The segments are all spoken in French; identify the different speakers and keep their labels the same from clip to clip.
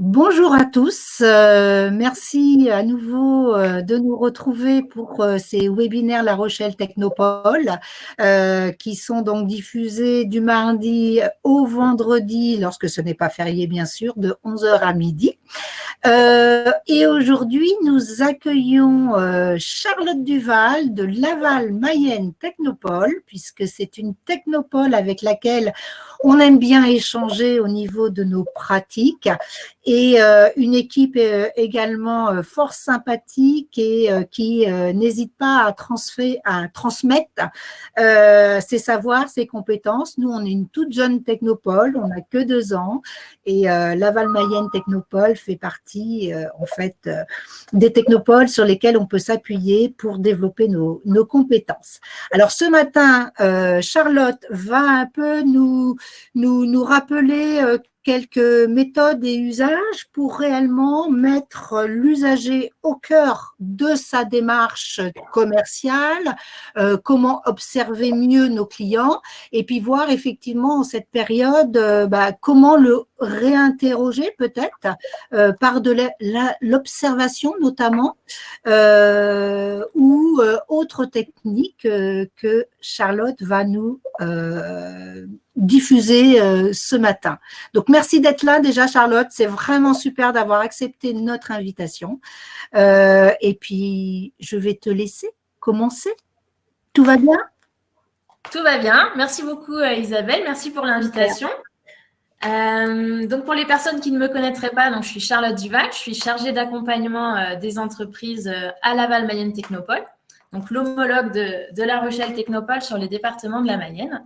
Speaker 1: Bonjour à tous, merci à nouveau de nous retrouver pour ces webinaires La Rochelle Technopole qui sont donc diffusés du mardi au vendredi, lorsque ce n'est pas férié bien sûr, de 11 heures à midi. Et aujourd'hui, nous accueillons Charlotte Duval de Laval Mayenne Technopole, puisque c'est une technopole avec laquelle on aime bien échanger au niveau de nos pratiques, et une équipe également fort sympathique et qui n'hésite pas à transmettre ses savoirs, ses compétences. Nous, on est une toute jeune technopole, on n'a que 2 ans, et Laval Mayenne Technopole fait partie en fait des technopoles sur lesquels on peut s'appuyer pour développer nos compétences. Alors ce matin, Charlotte va un peu nous rappeler quelques méthodes et usages pour réellement mettre l'usager au cœur de sa démarche commerciale, comment observer mieux nos clients et puis voir effectivement en cette période comment le réinterroger peut-être par de l'observation notamment ou autres techniques que Charlotte va nous diffuser ce matin. Donc, merci d'être là déjà, Charlotte. C'est vraiment super d'avoir accepté notre invitation. Et puis, je vais te laisser commencer. Tout va bien?
Speaker 2: Tout va bien. Merci beaucoup, Isabelle. Merci pour l'invitation. Donc, pour les personnes qui ne me connaîtraient pas, donc, je suis Charlotte Duval. Je suis chargée d'accompagnement des entreprises à Laval Mayenne Technopole, donc l'homologue de La Rochelle Technopole sur les départements de la Mayenne.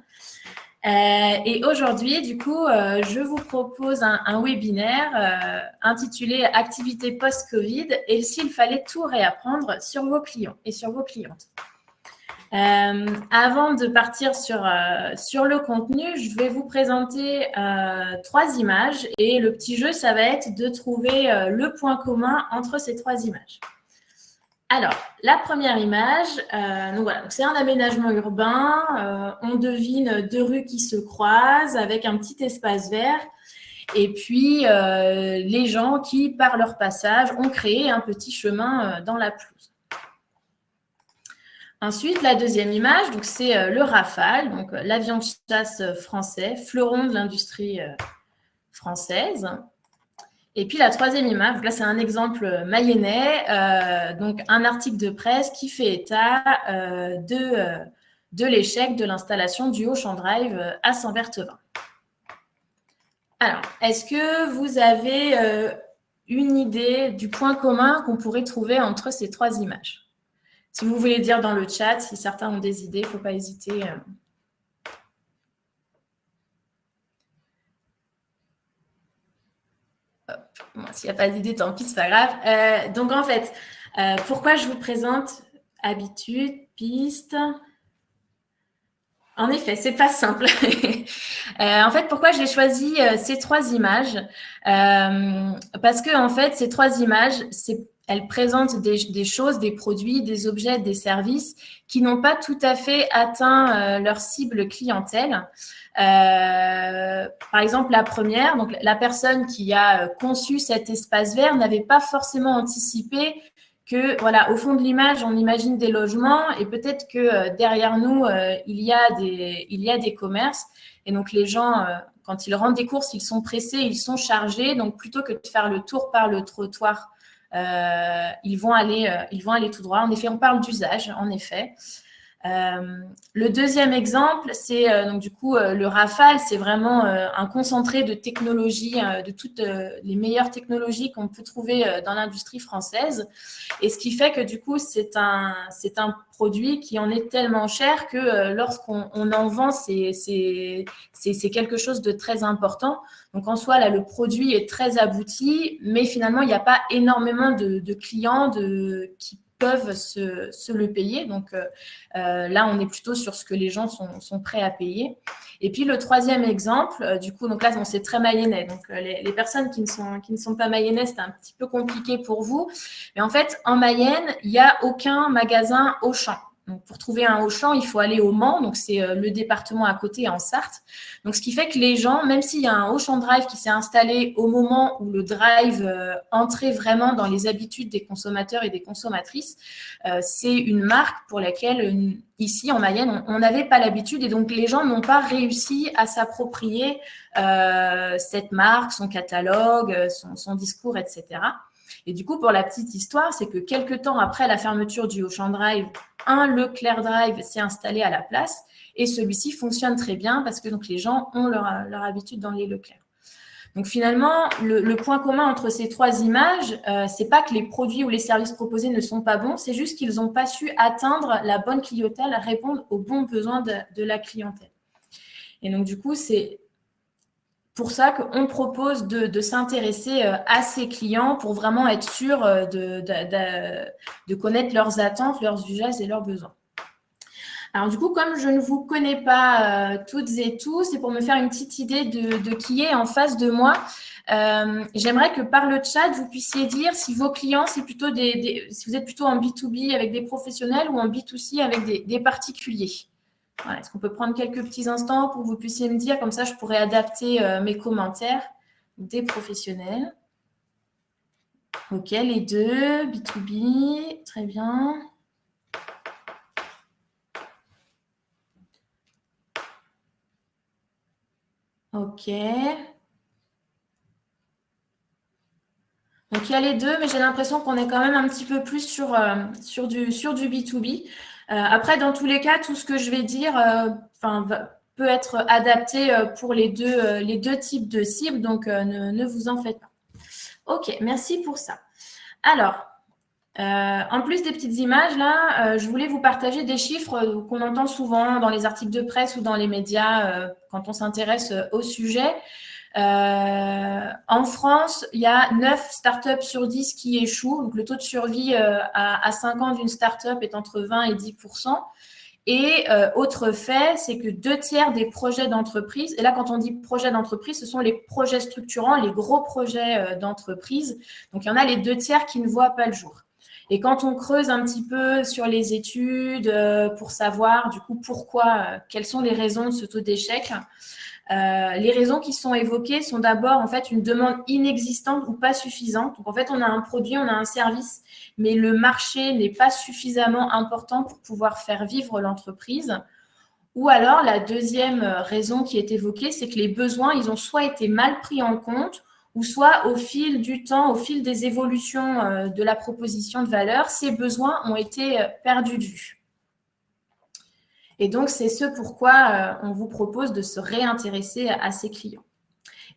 Speaker 2: Et aujourd'hui, du coup, je vous propose un webinaire intitulé « Activité post-Covid et s'il fallait tout réapprendre sur vos clients et sur vos clientes ». Avant de partir sur le contenu, je vais vous présenter 3 images et le petit jeu, ça va être de trouver le point commun entre ces 3 images. Alors, la première image, donc voilà, c'est un aménagement urbain. On devine 2 rues qui se croisent avec un petit espace vert. Et puis, les gens qui, par leur passage, ont créé un petit chemin dans la pelouse. Ensuite, la deuxième image, donc c'est le Rafale, donc l'avion de chasse français, fleuron de l'industrie française. Et puis la troisième image, donc là c'est un exemple mayennais, donc un article de presse qui fait état de l'échec de l'installation du Auchan Drive à Saint-Berthevin. Alors, est-ce que vous avez une idée du point commun qu'on pourrait trouver entre ces 3 images ? Si vous voulez dire dans le chat, si certains ont des idées, il ne faut pas hésiter. Bon, s'il n'y a pas d'idée, tant pis, c'est pas grave. Donc, en fait, pourquoi je vous présente habitude, piste ? En effet, c'est pas simple. En fait, pourquoi j'ai choisi ces 3 images ? Parce que, en fait, ces 3 images, elles présentent des choses, des produits, des objets, des services qui n'ont pas tout à fait atteint leur cible clientèle. Par exemple, la première, donc la personne qui a conçu cet espace vert n'avait pas forcément anticipé que, voilà, au fond de l'image, on imagine des logements et peut-être que derrière nous, il y a des commerces. Et donc, les gens, quand ils rentrent des courses, ils sont pressés, ils sont chargés. Donc, plutôt que de faire le tour par le trottoir, ils vont aller tout droit. En effet, on parle d'usage, en effet. Le deuxième exemple, c'est donc du coup le Rafale, c'est vraiment un concentré de technologies, de toutes les meilleures technologies qu'on peut trouver dans l'industrie française. Et ce qui fait que du coup, c'est un produit qui en est tellement cher que lorsqu'on en vend, c'est quelque chose de très important. Donc en soi, là, le produit est très abouti, mais finalement, il n'y a pas énormément de clients qui peuvent se le payer. Donc là, on est plutôt sur ce que les gens sont prêts à payer. Et puis le troisième exemple, du coup, donc là, c'est très mayennais. Donc les personnes qui ne sont pas mayennais, c'est un petit peu compliqué pour vous. Mais en fait, en Mayenne, il n'y a aucun magasin Auchan. Donc, pour trouver un Auchan, il faut aller au Mans, donc c'est le département à côté, en Sarthe. Donc, ce qui fait que les gens, même s'il y a un Auchan Drive qui s'est installé au moment où le Drive entrait vraiment dans les habitudes des consommateurs et des consommatrices, c'est une marque pour laquelle, ici en Mayenne, on n'avait pas l'habitude et donc les gens n'ont pas réussi à s'approprier cette marque, son catalogue, son discours, etc. Et du coup, pour la petite histoire, c'est que quelques temps après la fermeture du Auchan Drive, un Leclerc Drive s'est installé à la place et celui-ci fonctionne très bien parce que donc, les gens ont leur habitude dans les Leclerc. Donc finalement, le point commun entre ces trois images, c'est pas que les produits ou les services proposés ne sont pas bons, c'est juste qu'ils n'ont pas su atteindre la bonne clientèle, répondre aux bons besoins de la clientèle. Et donc du coup, c'est pour ça qu'on propose de s'intéresser à ces clients pour vraiment être sûr de connaître leurs attentes, leurs usages et leurs besoins. Alors du coup, comme je ne vous connais pas toutes et tous, c'est pour me faire une petite idée de qui est en face de moi. J'aimerais que par le chat, vous puissiez dire si vos clients, c'est plutôt si vous êtes plutôt en B2B avec des professionnels ou en B2C avec des particuliers. Voilà, est-ce qu'on peut prendre quelques petits instants pour que vous puissiez me dire, comme ça je pourrais adapter mes commentaires des professionnels. Ok, les deux, B2B, très bien. Ok. Donc, il y a les deux, mais j'ai l'impression qu'on est quand même un petit peu plus sur du B2B. Après, dans tous les cas, tout ce que je vais dire peut être adapté pour les deux types de cibles, donc ne vous en faites pas. Ok, merci pour ça. Alors, en plus des petites images, là, je voulais vous partager des chiffres qu'on entend souvent dans les articles de presse ou dans les médias quand on s'intéresse au sujet. En France, il y a 9 startups sur 10 qui échouent. Donc, le taux de survie à 5 ans d'une startup est entre 20 et 10%. Et autre fait, c'est que 2/3 des projets d'entreprise, et là, quand on dit projets d'entreprise, ce sont les projets structurants, les gros projets d'entreprise. Donc, il y en a les 2/3 qui ne voient pas le jour. Et quand on creuse un petit peu sur les études pour savoir, du coup, quelles sont les raisons de ce taux d'échec, les raisons qui sont évoquées sont d'abord en fait une demande inexistante ou pas suffisante. Donc en fait, on a un produit, on a un service, mais le marché n'est pas suffisamment important pour pouvoir faire vivre l'entreprise. Ou alors, la deuxième raison qui est évoquée, c'est que les besoins, ils ont soit été mal pris en compte, ou soit au fil du temps, au fil des évolutions de la proposition de valeur, ces besoins ont été perdus de vue. Et donc, c'est ce pourquoi on vous propose de se réintéresser à ces clients.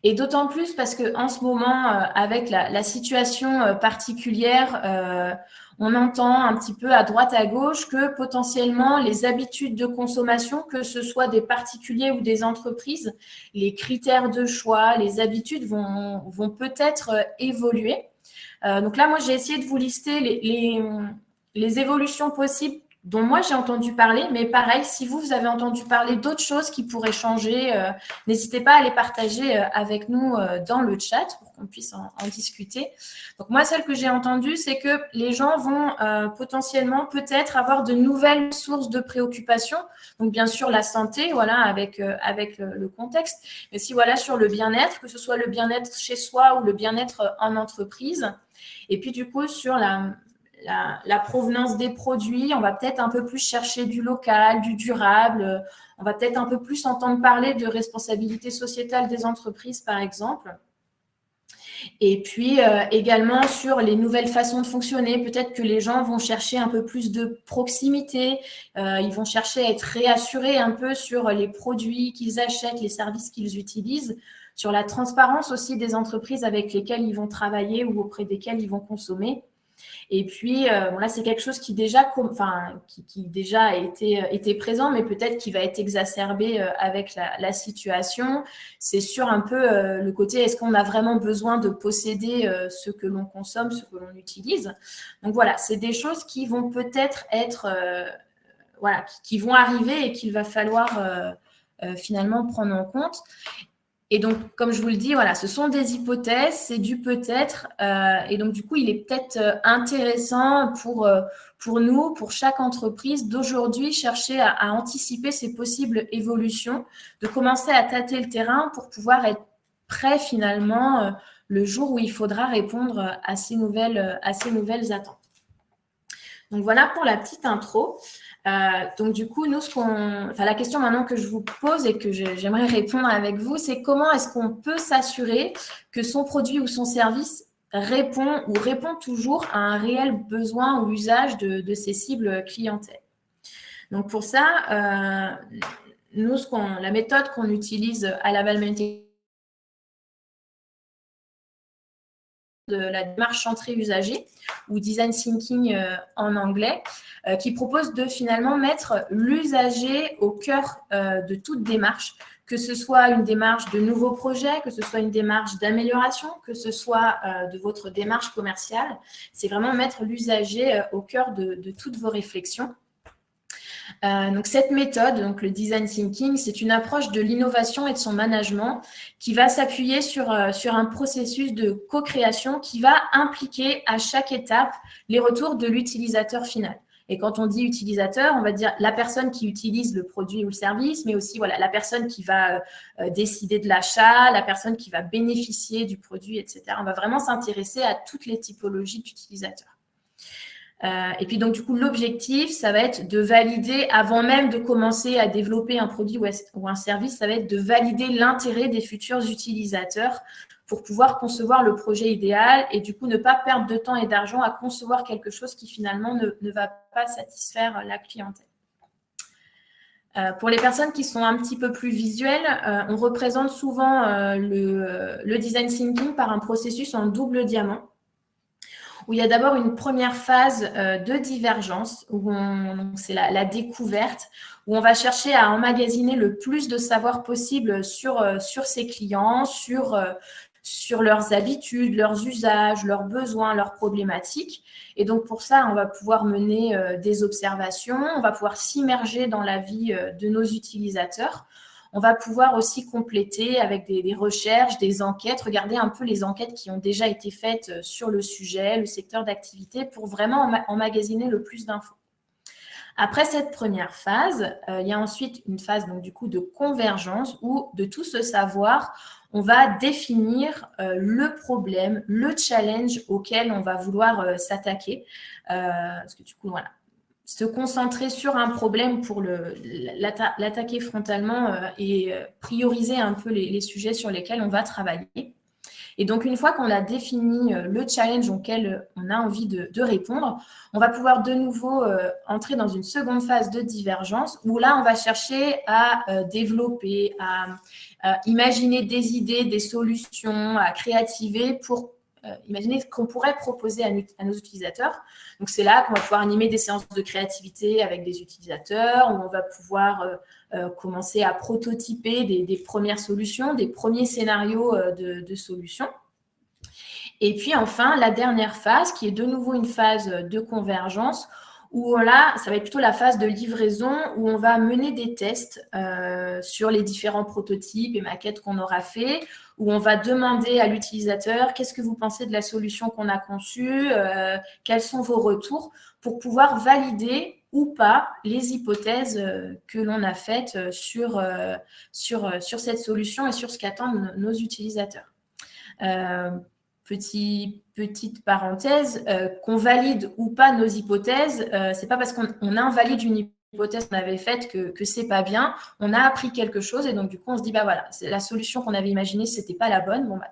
Speaker 2: Et d'autant plus parce qu'en ce moment, avec la situation particulière, on entend un petit peu à droite, à gauche que potentiellement les habitudes de consommation, que ce soit des particuliers ou des entreprises, les critères de choix, les habitudes vont peut-être évoluer. Donc là, moi, j'ai essayé de vous lister les évolutions possibles dont moi j'ai entendu parler, mais pareil, si vous avez entendu parler d'autres choses qui pourraient changer, n'hésitez pas à les partager avec nous dans le chat pour qu'on puisse en discuter. Donc moi, celle que j'ai entendue, c'est que les gens vont potentiellement peut-être avoir de nouvelles sources de préoccupation. Donc bien sûr la santé, voilà, avec le contexte, mais si voilà sur le bien-être, que ce soit le bien-être chez soi ou le bien-être en entreprise. Et puis du coup sur la provenance des produits, on va peut-être un peu plus chercher du local, du durable, on va peut-être un peu plus entendre parler de responsabilité sociétale des entreprises, par exemple. Et puis également sur les nouvelles façons de fonctionner, peut-être que les gens vont chercher un peu plus de proximité, ils vont chercher à être réassurés un peu sur les produits qu'ils achètent, les services qu'ils utilisent, sur la transparence aussi des entreprises avec lesquelles ils vont travailler ou auprès desquelles ils vont consommer. Et puis, là, c'est quelque chose qui déjà était présent, mais peut-être qui va être exacerbé avec la situation. C'est sur un peu le côté, est-ce qu'on a vraiment besoin de posséder ce que l'on consomme, ce que l'on utilise? Donc voilà, c'est des choses qui vont peut-être être, qui vont arriver et qu'il va falloir finalement prendre en compte. Et donc, comme je vous le dis, voilà, ce sont des hypothèses, c'est du peut-être. Et donc, du coup, il est peut-être intéressant pour nous, pour chaque entreprise, d'aujourd'hui chercher à anticiper ces possibles évolutions, de commencer à tâter le terrain pour pouvoir être prêt finalement le jour où il faudra répondre à ces nouvelles attentes. Donc, voilà pour la petite intro. Donc, du coup, nous, la question maintenant que je vous pose et que j'aimerais répondre avec vous, c'est comment est-ce qu'on peut s'assurer que son produit ou son service répond toujours à un réel besoin ou usage de ses cibles clientèle. Donc, pour ça, nous, la méthode qu'on utilise à Laval Médical, de la démarche centrée usager ou design thinking en anglais, qui propose de finalement mettre l'usager au cœur de toute démarche, que ce soit une démarche de nouveaux projets, que ce soit une démarche d'amélioration, que ce soit de votre démarche commerciale. C'est vraiment mettre l'usager au cœur de toutes vos réflexions. Donc cette méthode, donc le design thinking, c'est une approche de l'innovation et de son management qui va s'appuyer sur un processus de co-création qui va impliquer à chaque étape les retours de l'utilisateur final. Et quand on dit utilisateur, on va dire la personne qui utilise le produit ou le service, mais aussi voilà, la personne qui va décider de l'achat, la personne qui va bénéficier du produit, etc. On va vraiment s'intéresser à toutes les typologies d'utilisateurs. Et puis donc du coup l'objectif ça va être de valider avant même de commencer à développer un produit ou un service, ça va être de valider l'intérêt des futurs utilisateurs pour pouvoir concevoir le projet idéal et du coup ne pas perdre de temps et d'argent à concevoir quelque chose qui finalement ne va pas satisfaire la clientèle. Pour les personnes qui sont un petit peu plus visuelles, on représente souvent le design thinking par un processus en double diamant, où il y a d'abord une première phase de divergence, où c'est la découverte, où on va chercher à emmagasiner le plus de savoir possible sur ses clients, sur leurs habitudes, leurs usages, leurs besoins, leurs problématiques. Et donc, pour ça, on va pouvoir mener des observations, on va pouvoir s'immerger dans la vie de nos utilisateurs. On va pouvoir aussi compléter avec des recherches, des enquêtes, regarder un peu les enquêtes qui ont déjà été faites sur le sujet, le secteur d'activité, pour vraiment emmagasiner le plus d'infos. Après cette première phase, il y a ensuite une phase donc, du coup, de convergence où de tout ce savoir, on va définir le problème, le challenge auquel on va vouloir s'attaquer. Parce que du coup, voilà, se concentrer sur un problème pour l'attaquer frontalement et prioriser un peu les sujets sur lesquels on va travailler. Et donc, une fois qu'on a défini le challenge auquel on a envie de répondre, on va pouvoir de nouveau entrer dans une seconde phase de divergence où là, on va chercher à développer, à imaginer des idées, des solutions, à créativer pour imaginer ce qu'on pourrait proposer à nos utilisateurs. Donc, c'est là qu'on va pouvoir animer des séances de créativité avec des utilisateurs, où on va pouvoir commencer à prototyper des premières solutions, des premiers scénarios de solutions. Et puis, enfin, la dernière phase, qui est de nouveau une phase de convergence, où là, ça va être plutôt la phase de livraison, où on va mener des tests sur les différents prototypes et maquettes qu'on aura fait, où on va demander à l'utilisateur qu'est-ce que vous pensez de la solution qu'on a conçue, quels sont vos retours, pour pouvoir valider ou pas les hypothèses que l'on a faites sur cette solution et sur ce qu'attendent nos utilisateurs. Petite parenthèse, qu'on valide ou pas nos hypothèses, c'est pas parce qu'on invalide une hypothèse qu'on avait faite que c'est pas bien. On a appris quelque chose et donc du coup on se dit bah voilà, c'est la solution qu'on avait imaginée, c'était pas la bonne. Bon bah,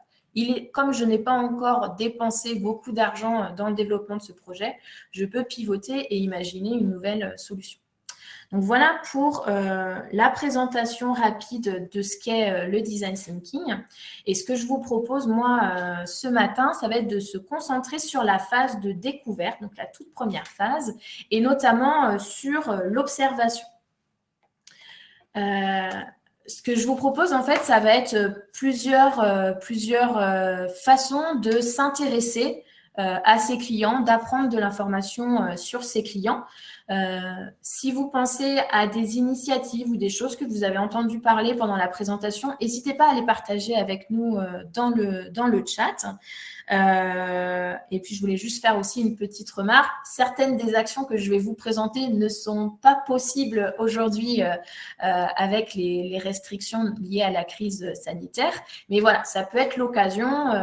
Speaker 2: comme je n'ai pas encore dépensé beaucoup d'argent dans le développement de ce projet, je peux pivoter et imaginer une nouvelle solution. Donc voilà pour la présentation rapide de ce qu'est le design thinking. Et ce que je vous propose, moi, ce matin, ça va être de se concentrer sur la phase de découverte, donc la toute première phase, et notamment sur l'observation. Ce que je vous propose, en fait, ça va être plusieurs façons de s'intéresser à ses clients, d'apprendre de l'information sur ses clients. Si vous pensez à des initiatives ou des choses que vous avez entendu parler pendant la présentation, n'hésitez pas à les partager avec nous dans le chat. Et puis, je voulais juste faire aussi une petite remarque. Certaines des actions que je vais vous présenter ne sont pas possibles aujourd'hui avec les restrictions liées à la crise sanitaire. Mais voilà, ça peut être l'occasion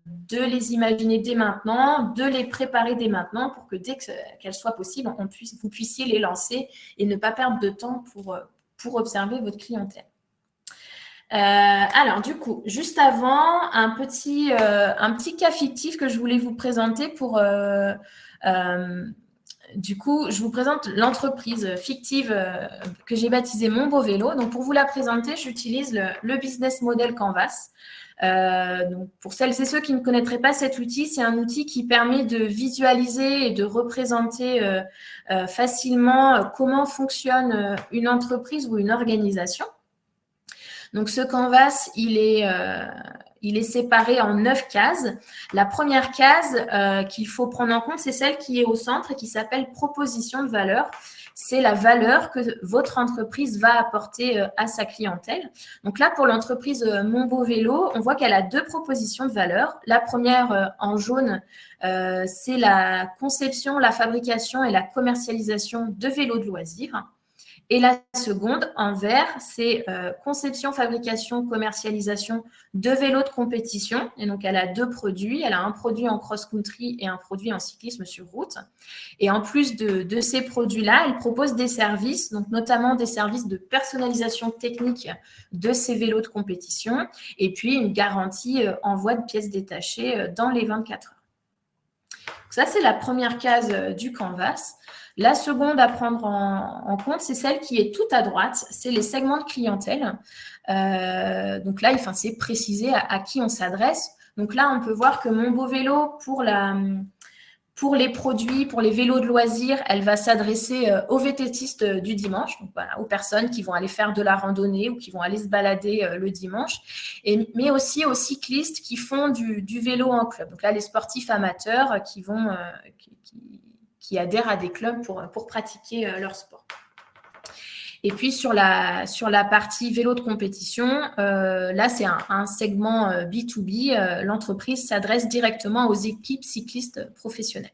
Speaker 2: de les imaginer dès maintenant, de les préparer dès maintenant pour que dès qu'elles soient possibles, vous puissiez les lancer et ne pas perdre de temps pour observer votre clientèle. Alors, du coup, juste avant, un petit cas fictif que je voulais vous présenter pour… du coup, je vous présente l'entreprise fictive que j'ai baptisée Mon Beau Vélo. Donc, pour vous la présenter, j'utilise le business model Canvas. Donc pour celles et ceux qui ne connaîtraient pas cet outil, c'est un outil qui permet de visualiser et de représenter facilement comment fonctionne une entreprise ou une organisation. Donc ce canvas, il est séparé en 9 cases. La première case qu'il faut prendre en compte, c'est celle qui est au centre et qui s'appelle proposition de valeur. C'est la valeur que votre entreprise va apporter à sa clientèle. Donc là, pour l'entreprise Mon Beau Vélo, on voit qu'elle a 2 propositions de valeur. La première, en jaune, c'est la conception, la fabrication et la commercialisation de vélos de loisirs. Et la seconde, en vert, c'est conception, fabrication, commercialisation de vélos de compétition. Et donc, elle a 2 produits. Elle a un produit en cross-country et un produit en cyclisme sur route. Et en plus de ces produits-là, elle propose des services, donc notamment des services de personnalisation technique de ces vélos de compétition et puis une garantie envoi de pièces détachées dans les 24 heures. Donc ça, c'est la première case du Canvas. La seconde à prendre en compte, c'est celle qui est tout à droite, c'est les segments de clientèle. Donc là, c'est précisé à qui on s'adresse. Donc là, on peut voir que Mon Beau Vélo, pour les produits, pour les vélos de loisirs, elle va s'adresser aux vététistes du dimanche, donc voilà, aux personnes qui vont aller faire de la randonnée ou qui vont aller se balader le dimanche, mais aussi aux cyclistes qui font du vélo en club. Donc là, les sportifs amateurs qui adhèrent à des clubs pour pratiquer leur sport. Et puis, sur la partie vélo de compétition, là, c'est un segment B2B. L'entreprise s'adresse directement aux équipes cyclistes professionnelles.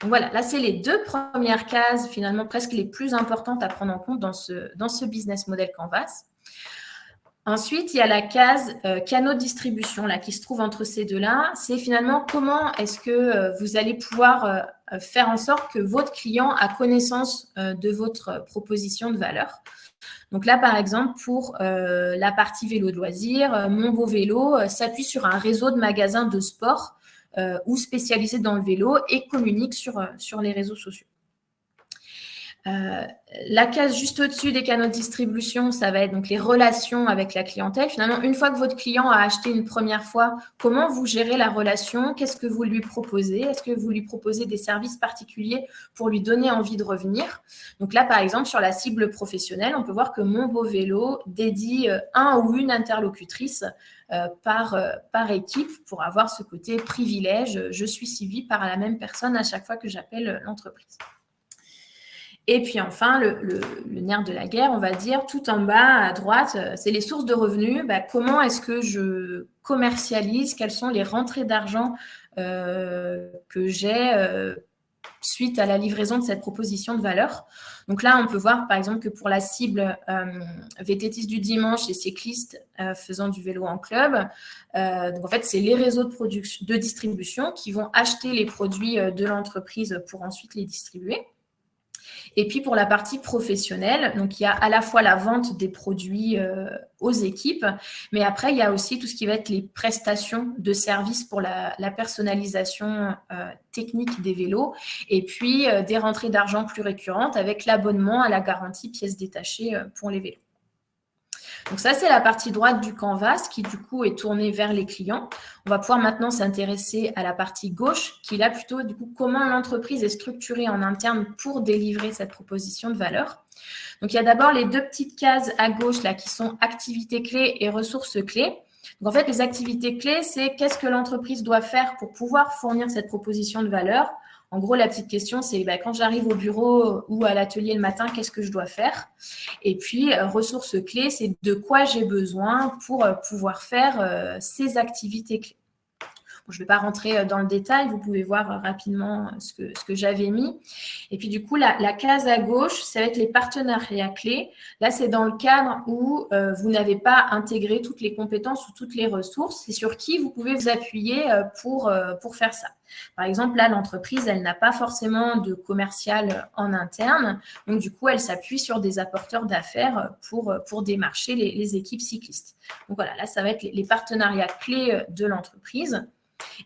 Speaker 2: Donc voilà, là, c'est les 2 premières cases, finalement, presque les plus importantes à prendre en compte dans ce business model Canvas. Ensuite, il y a la case canaux de distribution là, qui se trouve entre ces deux-là. C'est finalement comment est-ce que vous allez pouvoir faire en sorte que votre client a connaissance de votre proposition de valeur. Donc là, par exemple, pour la partie vélo de loisirs, Mon Beau Vélo s'appuie sur un réseau de magasins de sport ou spécialisés dans le vélo et communique sur les réseaux sociaux. La case juste au-dessus des canaux de distribution, ça va être donc les relations avec la clientèle. Finalement, une fois que votre client a acheté une première fois, comment vous gérez la relation? Qu'est-ce que vous lui proposez? Est-ce que vous lui proposez des services particuliers pour lui donner envie de revenir? Donc là, par exemple, sur la cible professionnelle, on peut voir que Mon Beau Vélo dédie un ou une interlocutrice par équipe pour avoir ce côté privilège. Je suis suivie par la même personne à chaque fois que j'appelle l'entreprise. Et puis enfin, le nerf de la guerre, on va dire, tout en bas à droite, c'est les sources de revenus. Comment est-ce que je commercialise? Quelles sont les rentrées d'argent que j'ai suite à la livraison de cette proposition de valeur? Donc là, on peut voir par exemple que pour la cible vététiste du dimanche et cyclistes faisant du vélo en club, donc en fait, c'est les réseaux de distribution qui vont acheter les produits de l'entreprise pour ensuite les distribuer. Et puis, pour la partie professionnelle, donc il y a à la fois la vente des produits aux équipes, mais après, il y a aussi tout ce qui va être les prestations de services pour la personnalisation technique des vélos et puis des rentrées d'argent plus récurrentes avec l'abonnement à la garantie pièces détachées pour les vélos. Donc ça, c'est la partie droite du Canvas qui, du coup, est tournée vers les clients. On va pouvoir maintenant s'intéresser à la partie gauche qui, là, plutôt, du coup, comment l'entreprise est structurée en interne pour délivrer cette proposition de valeur. Donc, il y a d'abord les 2 petites cases à gauche, là, qui sont activités clés et ressources clés. Donc, en fait, les activités clés, c'est qu'est-ce que l'entreprise doit faire pour pouvoir fournir cette proposition de valeur En gros, la petite question, c'est quand j'arrive au bureau ou à l'atelier le matin, qu'est-ce que je dois faire? Et puis, ressources clés, c'est de quoi j'ai besoin pour pouvoir faire ces activités clés. Je ne vais pas rentrer dans le détail, vous pouvez voir rapidement ce que j'avais mis. Et puis du coup, la case à gauche, ça va être les partenariats clés. Là, c'est dans le cadre où vous n'avez pas intégré toutes les compétences ou toutes les ressources. C'est sur qui vous pouvez vous appuyer pour faire ça. Par exemple, là, l'entreprise, elle n'a pas forcément de commercial en interne. Donc, du coup, elle s'appuie sur des apporteurs d'affaires pour démarcher les équipes cyclistes. Donc, voilà, là, ça va être les partenariats clés de l'entreprise.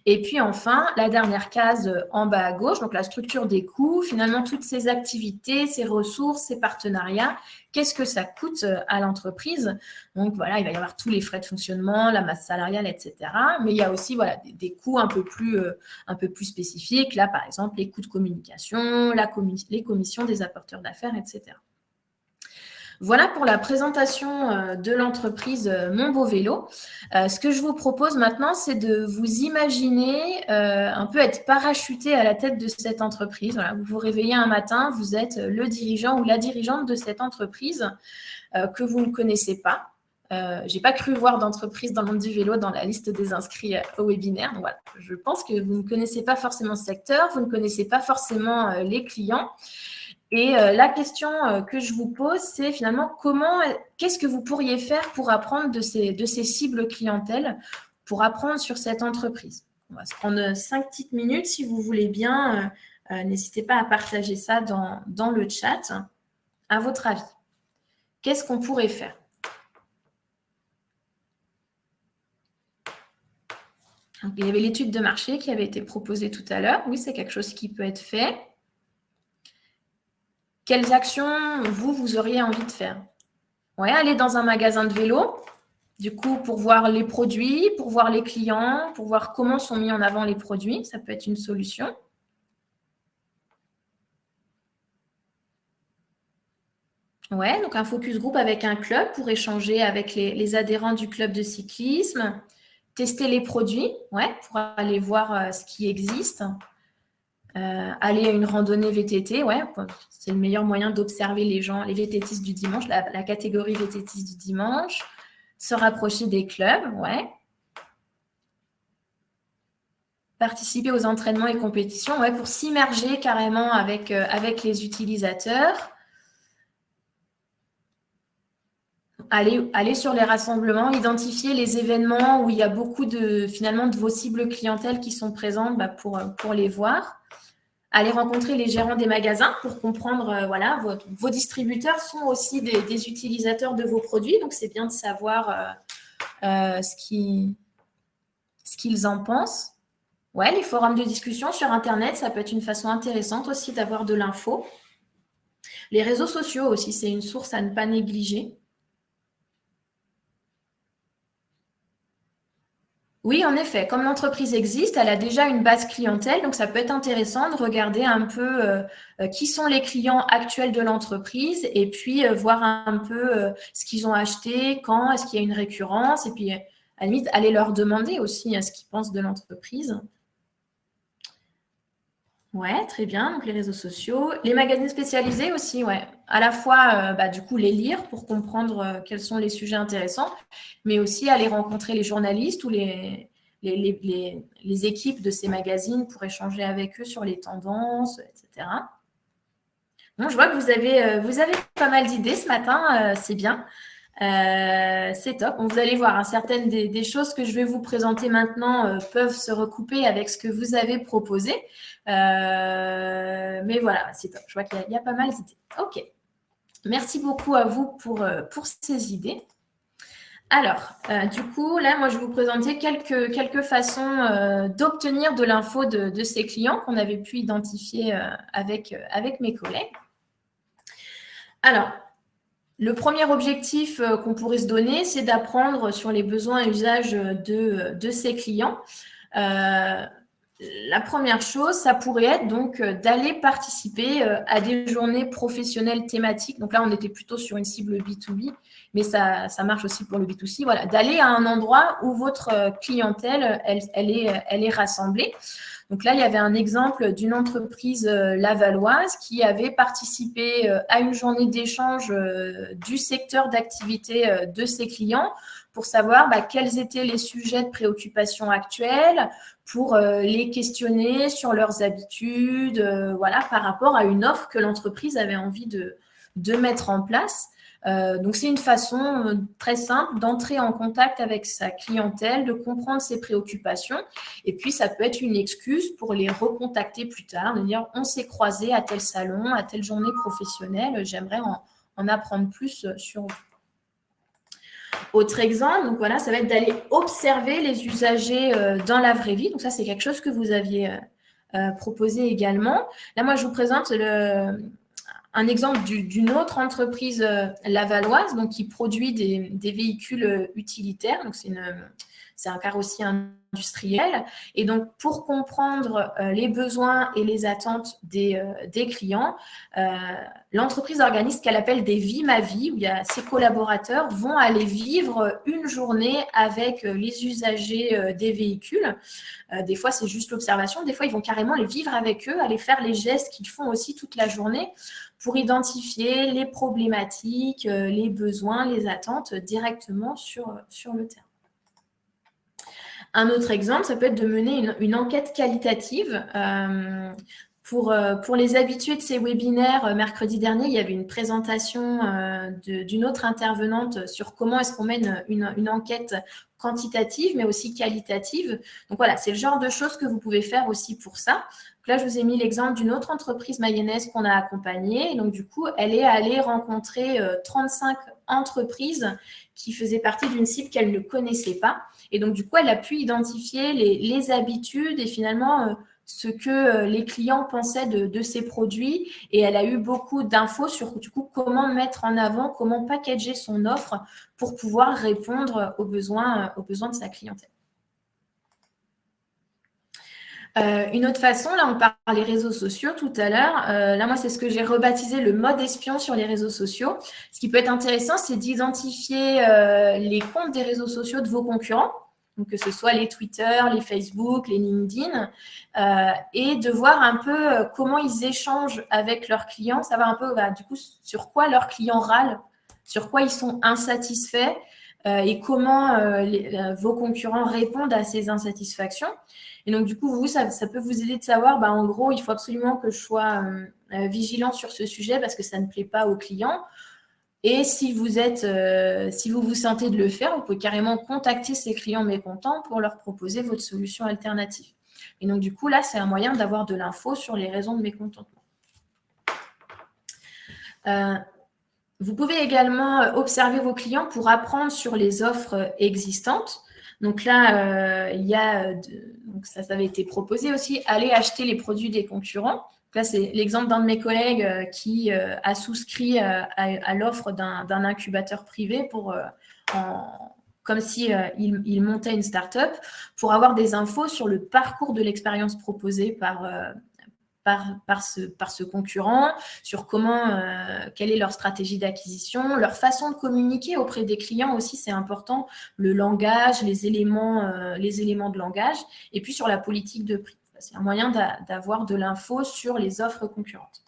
Speaker 2: Et puis enfin, la dernière case en bas à gauche, donc la structure des coûts, finalement toutes ces activités, ces ressources, ces partenariats, qu'est-ce que ça coûte à l'entreprise? Donc voilà, il va y avoir tous les frais de fonctionnement, la masse salariale, etc. Mais il y a aussi des coûts un peu plus spécifiques. Là, par exemple, les coûts de communication, les commissions des apporteurs d'affaires, etc. Voilà pour la présentation de l'entreprise Mon Beau Vélo. Ce que je vous propose maintenant, c'est de vous imaginer un peu être parachuté à la tête de cette entreprise. Voilà, vous vous réveillez un matin, vous êtes le dirigeant ou la dirigeante de cette entreprise que vous ne connaissez pas. Je n'ai pas cru voir d'entreprise dans le monde du vélo dans la liste des inscrits au webinaire. Donc voilà, je pense que vous ne connaissez pas forcément ce secteur, vous ne connaissez pas forcément les clients. Et la question que je vous pose, c'est finalement qu'est-ce que vous pourriez faire pour apprendre de ces cibles clientèle, pour apprendre sur cette entreprise? On va se prendre 5 petites minutes si vous voulez bien. N'hésitez pas à partager ça dans le chat. À votre avis, qu'est-ce qu'on pourrait faire? Donc, il y avait l'étude de marché qui avait été proposée tout à l'heure. Oui, c'est quelque chose qui peut être fait. Quelles actions, vous auriez envie de faire? Ouais, aller dans un magasin de vélo, du coup, pour voir les produits, pour voir les clients, pour voir comment sont mis en avant les produits. Ça peut être une solution. Ouais, donc un focus group avec un club pour échanger avec les adhérents du club de cyclisme. Tester les produits, ouais, pour aller voir ce qui existe. Aller à une randonnée VTT, ouais, c'est le meilleur moyen d'observer les gens, les VTTistes du dimanche, la catégorie VTTiste du dimanche. Se rapprocher des clubs, ouais. Participer aux entraînements et compétitions, ouais, pour s'immerger carrément avec les utilisateurs. Aller sur les rassemblements, identifier les événements où il y a beaucoup de vos cibles clientèle qui sont présentes pour les voir. Aller rencontrer les gérants des magasins pour comprendre, vos distributeurs sont aussi des utilisateurs de vos produits, donc c'est bien de savoir ce qu'ils en pensent. Ouais, les forums de discussion sur Internet, ça peut être une façon intéressante aussi d'avoir de l'info. Les réseaux sociaux aussi, c'est une source à ne pas négliger. Oui, en effet, comme l'entreprise existe, elle a déjà une base clientèle, donc ça peut être intéressant de regarder un peu qui sont les clients actuels de l'entreprise et puis voir un peu ce qu'ils ont acheté, quand, est-ce qu'il y a une récurrence, et puis à la limite, aller leur demander aussi ce qu'ils pensent de l'entreprise. Ouais, très bien. Donc, les réseaux sociaux. Les magazines spécialisés aussi, ouais. À la fois, du coup, les lire pour comprendre quels sont les sujets intéressants, mais aussi aller rencontrer les journalistes ou les équipes de ces magazines pour échanger avec eux sur les tendances, etc. Bon, je vois que vous avez pas mal d'idées ce matin, c'est bien. C'est top. Vous allez voir, certaines des choses que je vais vous présenter maintenant peuvent se recouper avec ce que vous avez proposé. Mais voilà, c'est top. Je vois qu'il y a pas mal d'idées. OK. Merci beaucoup à vous pour ces idées. Alors, du coup, là, moi, je vais vous présenter quelques façons d'obtenir de l'info de ces clients qu'on avait pu identifier avec mes collègues. Alors, le premier objectif qu'on pourrait se donner, c'est d'apprendre sur les besoins et usages de ces clients. la première chose, ça pourrait être donc d'aller participer à des journées professionnelles thématiques. Donc là, on était plutôt sur une cible B2B, mais ça marche aussi pour le B2C. Voilà, d'aller à un endroit où votre clientèle, elle est rassemblée. Donc là, il y avait un exemple d'une entreprise lavalloise qui avait participé à une journée d'échange du secteur d'activité de ses clients pour savoir quels étaient les sujets de préoccupation actuels, pour les questionner sur leurs habitudes, voilà, par rapport à une offre que l'entreprise avait envie de mettre en place. Donc, c'est une façon très simple d'entrer en contact avec sa clientèle, de comprendre ses préoccupations. Et puis, ça peut être une excuse pour les recontacter plus tard, de dire on s'est croisés à tel salon, à telle journée professionnelle, j'aimerais en apprendre plus sur vous. Autre exemple, donc voilà, ça va être d'aller observer les usagers dans la vraie vie. Donc ça, c'est quelque chose que vous aviez proposé également. Là, moi, je vous présente un exemple d'une autre entreprise lavalloise, donc qui produit des véhicules utilitaires. Donc c'est un carrossier industriel. Et donc, pour comprendre les besoins et les attentes des clients, l'entreprise organise ce qu'elle appelle des vies ma vie, où ses collaborateurs vont aller vivre une journée avec les usagers des véhicules. Des fois, c'est juste l'observation. Des fois, ils vont carrément les vivre avec eux, aller faire les gestes qu'ils font aussi toute la journée pour identifier les problématiques, les besoins, les attentes directement sur le terrain. Un autre exemple, ça peut être de mener une enquête qualitative. Pour les habitués de ces webinaires, mercredi dernier, il y avait une présentation d'une autre intervenante sur comment est-ce qu'on mène une enquête quantitative, mais aussi qualitative. Donc voilà, c'est le genre de choses que vous pouvez faire aussi pour ça. Donc là, je vous ai mis l'exemple d'une autre entreprise mayonnaise qu'on a accompagnée. Et donc, du coup, elle est allée rencontrer 35 entreprises qui faisaient partie d'une cible qu'elle ne connaissait pas. Et donc, du coup, elle a pu identifier les habitudes et finalement ce que les clients pensaient de ces produits. Et elle a eu beaucoup d'infos sur, du coup, comment mettre en avant, comment packager son offre pour pouvoir répondre aux besoins de sa clientèle. Une autre façon, là, on parle des réseaux sociaux tout à l'heure. Là, moi, c'est ce que j'ai rebaptisé le mode espion sur les réseaux sociaux. Ce qui peut être intéressant, c'est d'identifier les comptes des réseaux sociaux de vos concurrents, donc que ce soit les Twitter, les Facebook, les LinkedIn, et de voir un peu comment ils échangent avec leurs clients, savoir un peu du coup sur quoi leurs clients râlent, sur quoi ils sont insatisfaits et comment vos concurrents répondent à ces insatisfactions. Et donc, du coup, ça peut vous aider de savoir, en gros, il faut absolument que je sois vigilant sur ce sujet parce que ça ne plaît pas aux clients. Et si vous vous sentez de le faire, vous pouvez carrément contacter ces clients mécontents pour leur proposer votre solution alternative. Et donc, du coup, là, c'est un moyen d'avoir de l'info sur les raisons de mécontentement. Vous pouvez également observer vos clients pour apprendre sur les offres existantes. Donc là, donc ça avait été proposé aussi, aller acheter les produits des concurrents. Là, c'est l'exemple d'un de mes collègues qui a souscrit à l'offre d'un incubateur privé comme si il montait une start-up pour avoir des infos sur le parcours de l'expérience proposée par ce concurrent, sur quelle est leur stratégie d'acquisition, leur façon de communiquer auprès des clients aussi, c'est important, le langage, les éléments de langage, et puis sur la politique de prix. C'est un moyen d'avoir de l'info sur les offres concurrentes.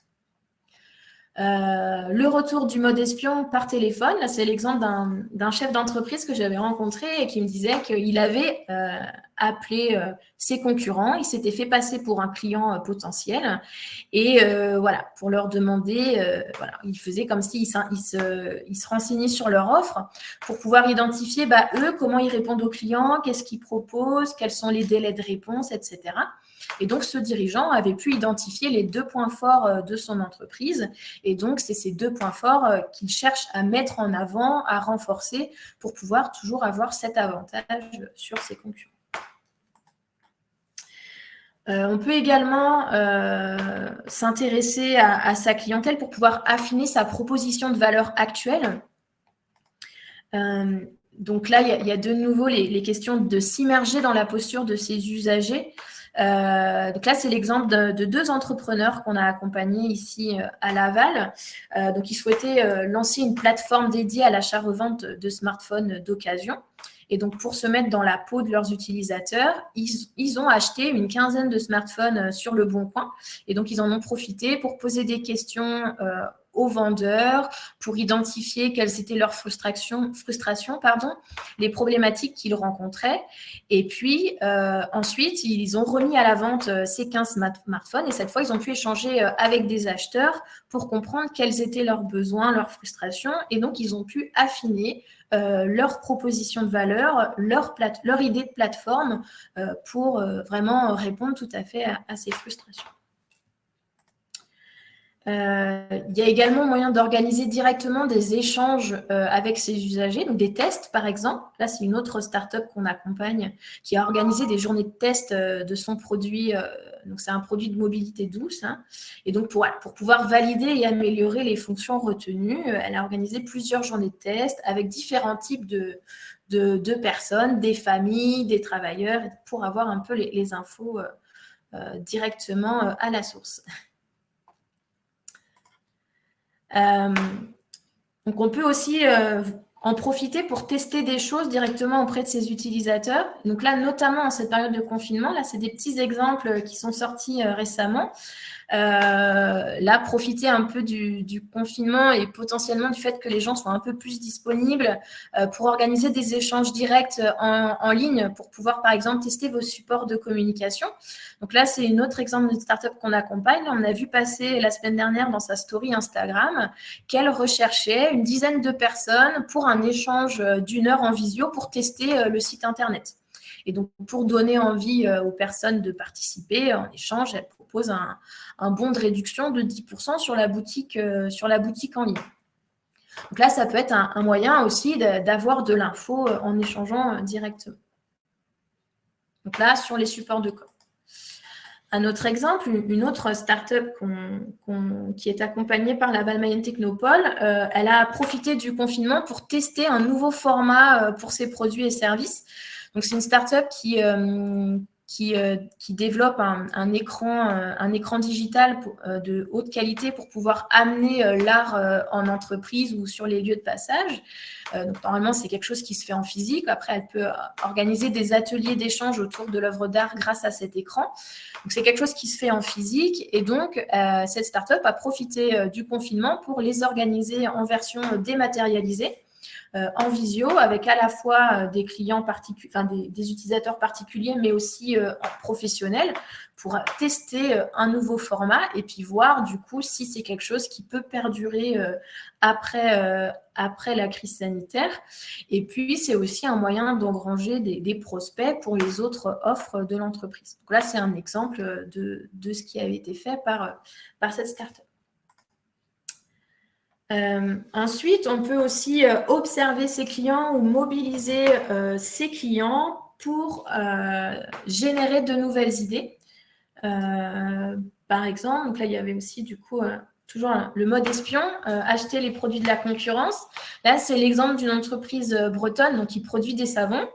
Speaker 2: Le retour du mode espion par téléphone, là c'est l'exemple d'un chef d'entreprise que j'avais rencontré et qui me disait qu'il avait appelé ses concurrents, il s'était fait passer pour un client potentiel et voilà, pour leur demander, il faisait comme s'il se renseignait sur leur offre pour pouvoir identifier eux, comment ils répondent aux clients, qu'est-ce qu'ils proposent, quels sont les délais de réponse, etc. Et donc, ce dirigeant avait pu identifier les 2 points forts de son entreprise. Et donc, c'est ces 2 points forts qu'il cherche à mettre en avant, à renforcer pour pouvoir toujours avoir cet avantage sur ses concurrents. On peut également s'intéresser à sa clientèle pour pouvoir affiner sa proposition de valeur actuelle. Donc là, il y a de nouveau les questions de s'immerger dans la posture de ses usagers. Donc là, c'est l'exemple de 2 entrepreneurs qu'on a accompagnés ici à Laval. Donc, ils souhaitaient lancer une plateforme dédiée à l'achat-revente de smartphones d'occasion. Et donc, pour se mettre dans la peau de leurs utilisateurs, ils ont acheté une quinzaine de smartphones sur le Bon Coin. Et donc, ils en ont profité pour poser des questions aux vendeurs, pour identifier quelles étaient leurs frustrations, les problématiques qu'ils rencontraient. Et puis, ensuite, ils ont remis à la vente ces 15 smartphones. Et cette fois, ils ont pu échanger avec des acheteurs pour comprendre quels étaient leurs besoins, leurs frustrations. Et donc, ils ont pu affiner leur proposition de valeur, leur idée de plateforme pour vraiment répondre tout à fait à ces frustrations. Il y a également moyen d'organiser directement des échanges avec ses usagers, donc des tests par exemple. Là, c'est une autre start-up qu'on accompagne qui a organisé des journées de test de son produit. Donc, c'est un produit de mobilité douce. Hein. Et donc, pour pouvoir valider et améliorer les fonctions retenues, elle a organisé plusieurs journées de test avec différents types de personnes, des familles, des travailleurs, pour avoir un peu les infos directement à la source. Donc, on peut aussi en profiter pour tester des choses directement auprès de ses utilisateurs. Donc là, notamment en cette période de confinement, là, c'est des petits exemples qui sont sortis récemment. Là, profiter un peu du confinement et potentiellement du fait que les gens soient un peu plus disponibles pour organiser des échanges directs en ligne pour pouvoir, par exemple, tester vos supports de communication. Donc là, c'est un autre exemple d'une startup qu'on accompagne. On a vu passer la semaine dernière dans sa story Instagram qu'elle recherchait une dizaine de personnes pour un échange d'1 heure en visio pour tester le site Internet. Et donc, pour donner envie aux personnes de participer en échange, elle propose un bon de réduction de 10% sur la boutique en ligne. Donc là, ça peut être un moyen aussi d'avoir de l'info en échangeant directement. Donc là, sur les supports de com. Un autre exemple, une autre start-up qui est accompagnée par Laval Mayenne Technopole, elle a profité du confinement pour tester un nouveau format pour ses produits et services. Donc, c'est une start-up qui développe un écran digital de haute qualité pour pouvoir amener l'art en entreprise ou sur les lieux de passage. Donc, normalement, c'est quelque chose qui se fait en physique. Après, elle peut organiser des ateliers d'échange autour de l'œuvre d'art grâce à cet écran. Donc, c'est quelque chose qui se fait en physique. Et donc, cette start-up a profité du confinement pour les organiser en version dématérialisée. En visio, avec à la fois des clients particuliers, enfin des utilisateurs particuliers, mais aussi professionnels, pour tester un nouveau format et puis voir du coup si c'est quelque chose qui peut perdurer après la crise sanitaire. Et puis, c'est aussi un moyen d'engranger des prospects pour les autres offres de l'entreprise. Donc là, c'est un exemple de ce qui avait été fait par cette startup. Ensuite, on peut aussi observer ses clients ou mobiliser ses clients pour générer de nouvelles idées. Par exemple, donc là, il y avait aussi du coup toujours le mode espion, acheter les produits de la concurrence. Là, c'est l'exemple d'une entreprise bretonne donc, qui produit des savons.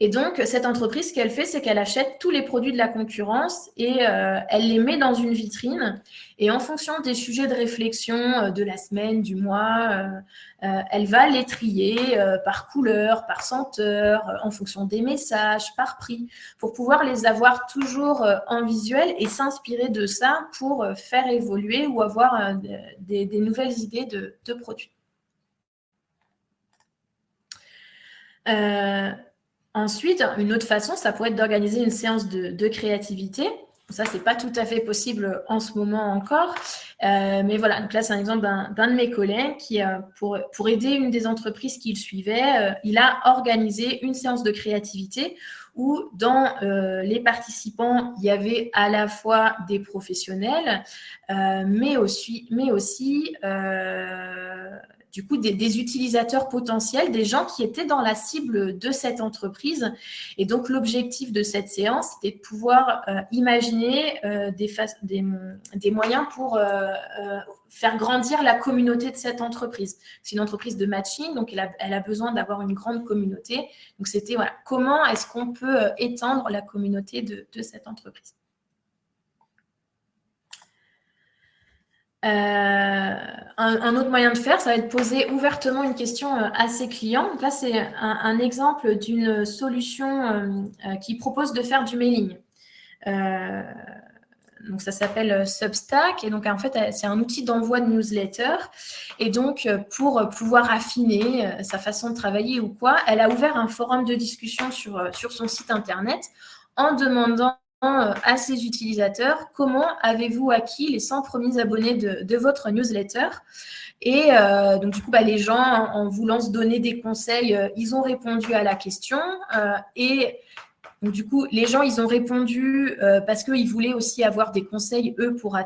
Speaker 2: Et donc, cette entreprise, ce qu'elle fait, c'est qu'elle achète tous les produits de la concurrence et elle les met dans une vitrine. Et en fonction des sujets de réflexion de la semaine, du mois, elle va les trier par couleur, par senteur, en fonction des messages, par prix, pour pouvoir les avoir toujours en visuel et s'inspirer de ça pour faire évoluer ou avoir des nouvelles idées de produits. Ensuite, une autre façon, ça pourrait être d'organiser une séance de créativité. Ça, c'est pas tout à fait possible en ce moment encore. Mais voilà, donc là, c'est un exemple d'un de mes collègues qui, pour aider une des entreprises qu'il suivait, il a organisé une séance de créativité où dans les participants, il y avait à la fois des professionnels, mais aussi du coup des utilisateurs potentiels, des gens qui étaient dans la cible de cette entreprise. Et donc, l'objectif de cette séance, c'était de pouvoir imaginer des moyens pour faire grandir la communauté de cette entreprise. C'est une entreprise de matching, donc elle a besoin d'avoir une grande communauté. Donc, c'était comment est-ce qu'on peut étendre la communauté de cette entreprise. Un autre moyen de faire, ça va être poser ouvertement une question à ses clients. Donc là, c'est un exemple d'une solution qui propose de faire du mailing. Donc, ça s'appelle Substack. Et donc, en fait, c'est un outil d'envoi de newsletter. Et donc, pour pouvoir affiner sa façon de travailler ou quoi, elle a ouvert un forum de discussion sur son site Internet en demandant à ses utilisateurs comment avez-vous acquis les 100 premiers abonnés de votre newsletter. Et donc, du coup, les gens, en voulant se donner des conseils, ils ont répondu à la question. Et donc, du coup, les gens, ils ont répondu parce qu'ils voulaient aussi avoir des conseils, eux, pour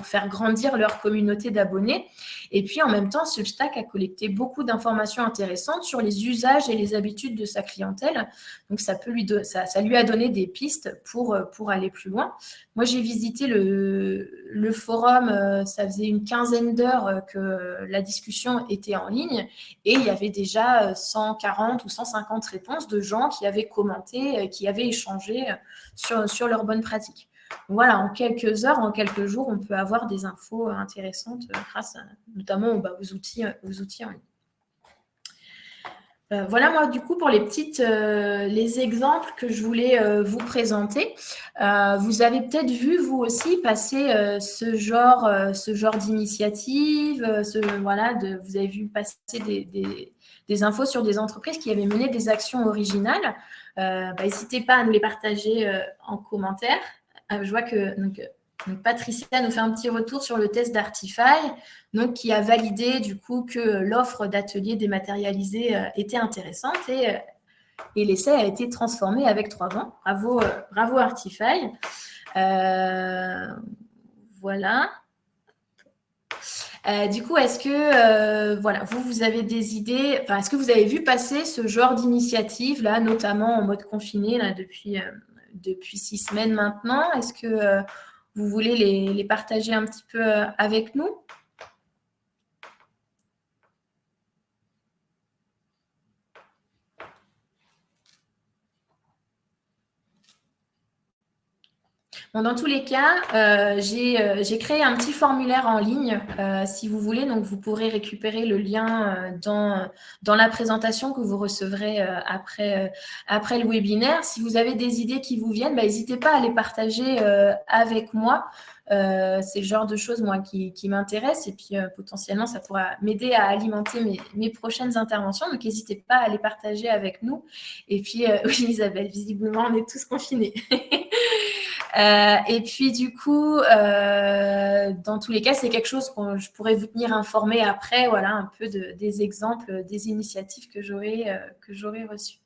Speaker 2: faire grandir leur communauté d'abonnés. Et puis, en même temps, Substack a collecté beaucoup d'informations intéressantes sur les usages et les habitudes de sa clientèle. Donc, ça lui a donné des pistes pour aller plus loin. Moi, j'ai visité le forum, ça faisait une quinzaine d'heures que la discussion était en ligne et il y avait déjà 140 ou 150 réponses de gens qui avaient commenté, qui avaient échangé sur leurs bonnes pratiques. Donc voilà, en quelques heures, en quelques jours, on peut avoir des infos intéressantes grâce notamment aux outils en ligne. Voilà, moi, du coup, pour les exemples que je voulais vous présenter. Vous avez peut-être vu, vous aussi, passer ce genre d'initiative. Vous avez vu passer des infos sur des entreprises qui avaient mené des actions originales. N'hésitez pas à nous les partager en commentaire. Je vois que donc, Patricia nous fait un petit retour sur le test d'Artify, qui a validé du coup que l'offre d'atelier dématérialisé était intéressante et l'essai a été transformé avec 3 vents. Bravo Artify. Voilà. Du coup, est-ce que vous avez des idées, est-ce que vous avez vu passer ce genre d'initiative là, notamment en mode confiné là, depuis 6 semaines maintenant? Est-ce que vous voulez les partager un petit peu avec nous? Bon, dans tous les cas, j'ai créé un petit formulaire en ligne, si vous voulez. Donc, vous pourrez récupérer le lien dans la présentation que vous recevrez après le webinaire. Si vous avez des idées qui vous viennent, n'hésitez pas à les partager avec moi. C'est le genre de choses, moi, qui m'intéresse. Et puis, potentiellement, ça pourra m'aider à alimenter mes prochaines interventions. Donc, n'hésitez pas à les partager avec nous. Et puis, oui, Isabelle, visiblement, on est tous confinés. Et puis, du coup, dans tous les cas, c'est quelque chose que je pourrais vous tenir informé après, un peu des exemples, des initiatives que j'aurais reçues.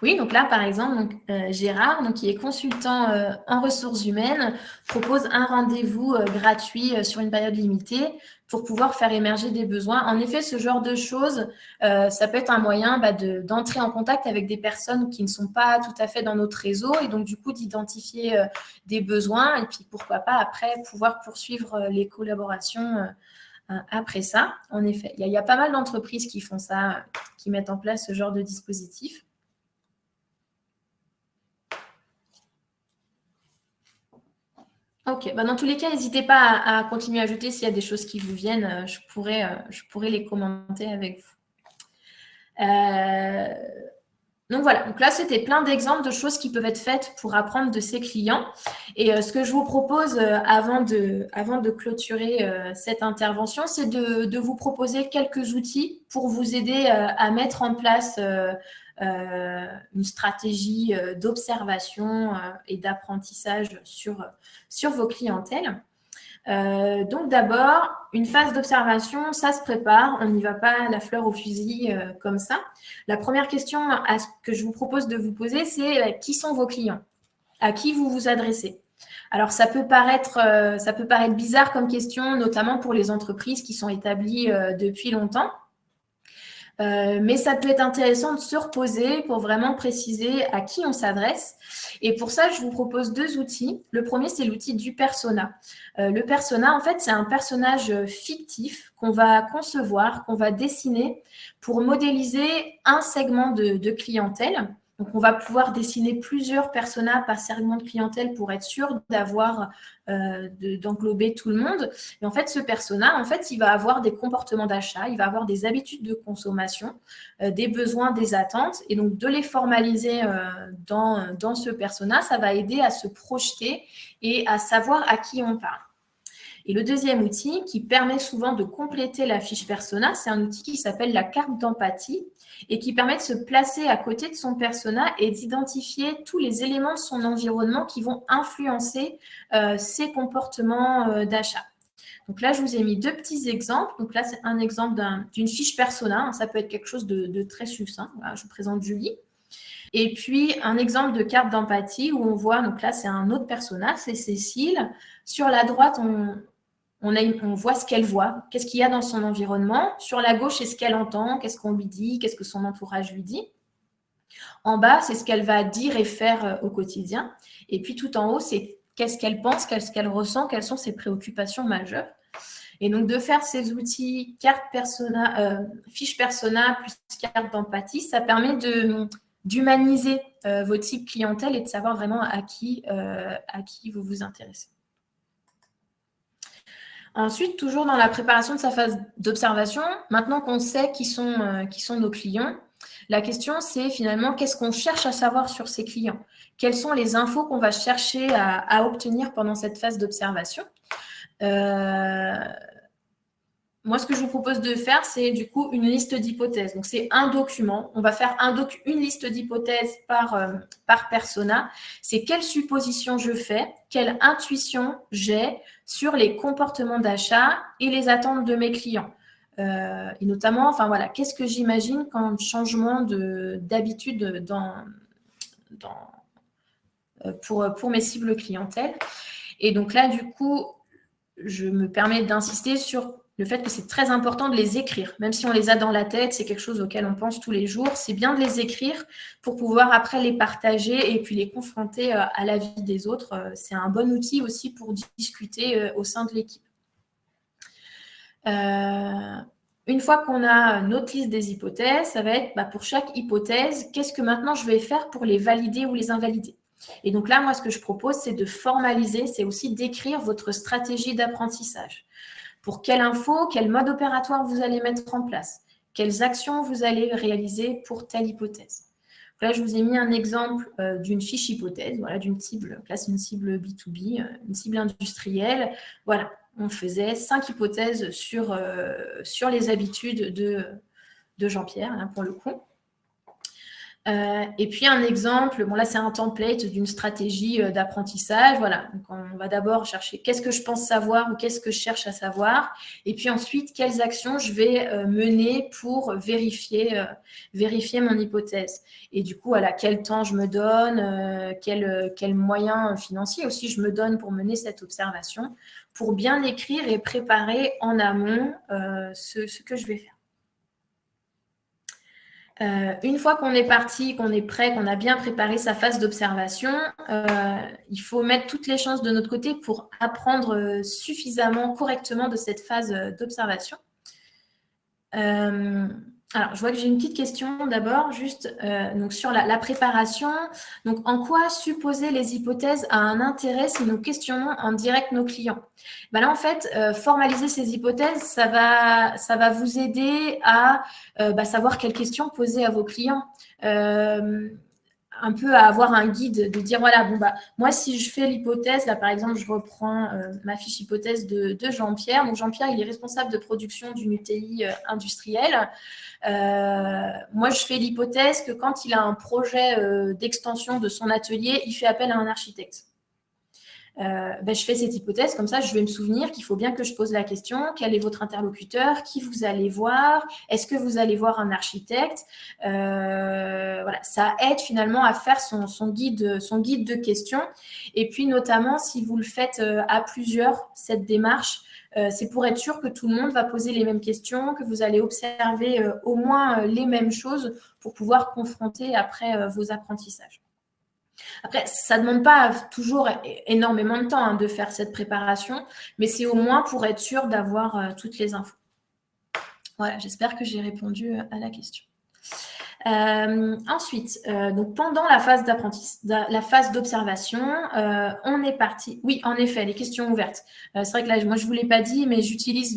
Speaker 2: Oui, donc là, par exemple, Gérard, qui est consultant en ressources humaines, propose un rendez-vous gratuit sur une période limitée pour pouvoir faire émerger des besoins. En effet, ce genre de choses, ça peut être un moyen d'entrer en contact avec des personnes qui ne sont pas tout à fait dans notre réseau et donc, du coup, d'identifier des besoins et puis, pourquoi pas, après, pouvoir poursuivre les collaborations après ça. En effet, il y a pas mal d'entreprises qui font ça, qui mettent en place ce genre de dispositif. Ok, dans tous les cas, n'hésitez pas à continuer à ajouter s'il y a des choses qui vous viennent, je pourrais les commenter avec vous. Donc voilà, donc là, c'était plein d'exemples de choses qui peuvent être faites pour apprendre de ses clients. Et ce que je vous propose avant de clôturer cette intervention, c'est de vous proposer quelques outils pour vous aider à mettre en place une stratégie d'observation et d'apprentissage sur vos clientèles. Donc d'abord, une phase d'observation, ça se prépare, on n'y va pas la fleur au fusil comme ça. La première question que je vous propose de vous poser, c'est qui sont vos clients? À qui vous vous adressez? Alors, ça peut paraître bizarre comme question, notamment pour les entreprises qui sont établies depuis longtemps. Mais ça peut être intéressant de se reposer pour vraiment préciser à qui on s'adresse. Et pour ça, je vous propose 2 outils. Le premier, c'est l'outil du persona. Le persona, en fait, c'est un personnage fictif qu'on va concevoir, qu'on va dessiner pour modéliser un segment de clientèle. Donc, on va pouvoir dessiner plusieurs personas par segment de clientèle pour être sûr d'englober tout le monde. Et en fait, ce persona, il va avoir des comportements d'achat, il va avoir des habitudes de consommation, des besoins, des attentes. Et donc, de les formaliser dans ce persona, ça va aider à se projeter et à savoir à qui on parle. Et le deuxième outil qui permet souvent de compléter la fiche persona, c'est un outil qui s'appelle la carte d'empathie et qui permet de se placer à côté de son persona et d'identifier tous les éléments de son environnement qui vont influencer ses comportements d'achat. Donc là, je vous ai mis 2 petits exemples. Donc là, c'est un exemple d'une fiche persona. Ça peut être quelque chose de très succinct. Voilà, je vous présente Julie. Et puis, un exemple de carte d'empathie où on voit, donc là, c'est un autre persona, c'est Cécile. Sur la droite, on voit ce qu'elle voit, qu'est-ce qu'il y a dans son environnement. Sur la gauche, c'est ce qu'elle entend, qu'est-ce qu'on lui dit, qu'est-ce que son entourage lui dit. En bas, c'est ce qu'elle va dire et faire au quotidien. Et puis tout en haut, c'est qu'est-ce qu'elle pense, qu'est-ce qu'elle ressent, quelles sont ses préoccupations majeures. Et donc, de faire ces outils fiche persona plus carte d'empathie, ça permet d'humaniser vos types clientèle et de savoir vraiment à qui vous vous intéressez. Ensuite, toujours dans la préparation de sa phase d'observation, maintenant qu'on sait qui sont nos clients, la question, c'est finalement qu'est-ce qu'on cherche à savoir sur ces clients? Quelles sont les infos qu'on va chercher à obtenir pendant cette phase d'observation? Moi, ce que je vous propose de faire, c'est du coup une liste d'hypothèses. Donc, c'est un document. On va faire une liste d'hypothèses par persona. C'est quelle supposition je fais, quelle intuition j'ai sur les comportements d'achat et les attentes de mes clients. Et notamment, qu'est-ce que j'imagine comme changement d'habitude pour mes cibles clientèle. Et donc là, du coup, je me permets d'insister sur le fait que c'est très important de les écrire. Même si on les a dans la tête, c'est quelque chose auquel on pense tous les jours. C'est bien de les écrire pour pouvoir après les partager et puis les confronter à la vie des autres. C'est un bon outil aussi pour discuter au sein de l'équipe. Une fois qu'on a notre liste des hypothèses, ça va être pour chaque hypothèse, qu'est-ce que maintenant je vais faire pour les valider ou les invalider? Et donc là, moi, ce que je propose, c'est de formaliser, c'est aussi d'écrire votre stratégie d'apprentissage. Pour quelle info, quel mode opératoire vous allez mettre en place, quelles actions vous allez réaliser pour telle hypothèse. Là, je vous ai mis un exemple d'une fiche hypothèse, voilà, d'une cible. Là, c'est une cible B2B, une cible industrielle. Voilà, on faisait 5 hypothèses sur les habitudes de Jean-Pierre, hein, pour le coup. Et puis un exemple, bon là c'est un template d'une stratégie d'apprentissage, voilà. Donc on va d'abord chercher qu'est-ce que je pense savoir ou qu'est-ce que je cherche à savoir, et puis ensuite quelles actions je vais mener pour vérifier mon hypothèse. Et du coup, voilà, quel temps je me donne, quels moyens financiers aussi je me donne pour mener cette observation, pour bien écrire et préparer en amont ce que je vais faire. Une fois qu'on est parti, qu'on est prêt, qu'on a bien préparé sa phase d'observation, il faut mettre toutes les chances de notre côté pour apprendre suffisamment correctement de cette phase d'observation. Alors, je vois que j'ai une petite question d'abord, juste donc sur la préparation. Donc, en quoi supposer les hypothèses a un intérêt si nous questionnons en direct nos clients? Là, en fait, formaliser ces hypothèses, ça va vous aider à savoir quelles questions poser à vos clients. Un peu à avoir un guide, de dire, voilà, moi, si je fais l'hypothèse, là, par exemple, je reprends ma fiche hypothèse de Jean-Pierre. Donc, Jean-Pierre, il est responsable de production d'une UTI industrielle. Moi, je fais l'hypothèse que quand il a un projet d'extension de son atelier, il fait appel à un architecte. je fais cette hypothèse, comme ça je vais me souvenir qu'il faut bien que je pose la question, quel est votre interlocuteur, qui vous allez voir, est-ce que vous allez voir un architecte, voilà, ça aide finalement à faire son guide de questions. Et puis notamment si vous le faites à plusieurs, cette démarche, c'est pour être sûr que tout le monde va poser les mêmes questions, que vous allez observer au moins les mêmes choses pour pouvoir confronter après vos apprentissages. Après, ça ne demande pas toujours énormément de temps de faire cette préparation, mais c'est au moins pour être sûr d'avoir toutes les infos. Voilà, j'espère que j'ai répondu à la question. Ensuite, donc pendant la phase d'observation, on est parti. Oui, en effet, les questions ouvertes. C'est vrai que là, moi, je ne vous l'ai pas dit, mais j'utilise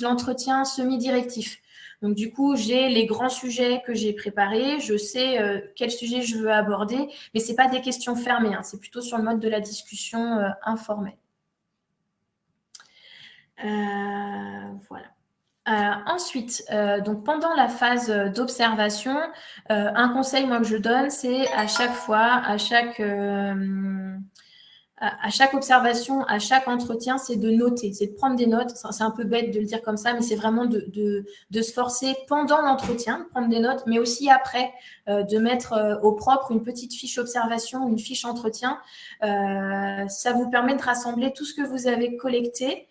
Speaker 2: l'entretien semi-directif. Donc, du coup, j'ai les grands sujets que j'ai préparés. Je sais quel sujet je veux aborder, mais ce n'est pas des questions fermées. C'est plutôt sur le mode de la discussion informelle. Voilà. Ensuite, donc pendant la phase d'observation, un conseil moi que je donne, c'est à chaque fois, à chaque observation, à chaque entretien, c'est de noter, c'est de prendre des notes. C'est un peu bête de le dire comme ça, mais c'est vraiment de se forcer pendant l'entretien, de prendre des notes, mais aussi après, de mettre au propre une petite fiche observation, une fiche entretien. Ça vous permet de rassembler tout ce que vous avez collecté,